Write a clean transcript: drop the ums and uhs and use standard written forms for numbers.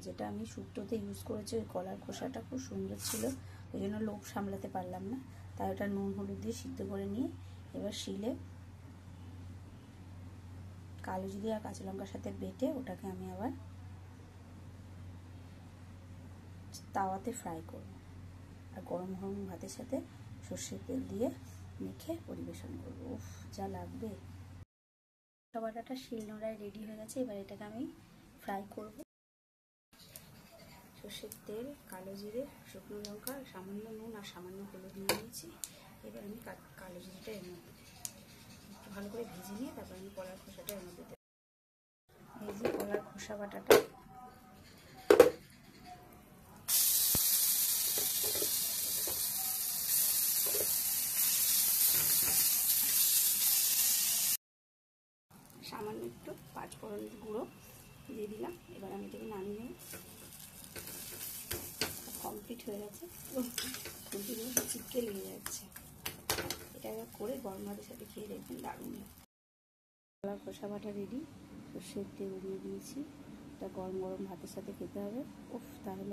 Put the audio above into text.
যেটা আমি শুক্তোতে ইউজ করেছি ওই কলার খোসাটা খুব সুন্দর ছিল, ওই জন্য লোভ সামলাতে পারলাম না, তাই ওটা নুন হলুদ দিয়ে সিদ্ধ করে নিয়ে এবার শিলে কালো জিরে আর কাঁচা লঙ্কার সাথে বেটে ওটাকে আমি আবার তাওয়াতে ফ্রাই করব, আর গরম গরম ভাতের সাথে সর্ষের তেল দিয়ে মেখে পরিবেশন করবো। উফ, যা লাগবে। বাটাটা শিলনোড়ায় রেডি হয়ে গেছে, এবার এটাকে আমি ফ্রাই করব। সর্ষের তেল, কালো জিরে, শুকনো লঙ্কা, সামান্য নুন আর সামান্য হলুদ নিয়ে নিয়েছি। এবার আমি কালো জিরেটা এর মধ্যে একটু ভালো করে ভেজে নিয়ে তারপর আমি কলার খোসাটা এর মধ্যে দেবো। এই যে কলার খোসা বাটাটা সামান্য একটু পাঁচফোড়ন গুঁড়ো দিয়ে দিলাম। এবার আমি এটাকে নামিয়ে নেব। কমপ্লিট হয়ে গেছে, খুন্তিগুলো চিপকে লেগে যাচ্ছে। এটা করে গরম ভাতের সাথে খেয়ে দেখবেন দারুণ। কলার খোসা বাটা রেডি, সর্ষের তেল দিয়ে দিয়েছি, এটা গরম গরম ভাতের সাথে খেতে হবে। উফ, তাহলে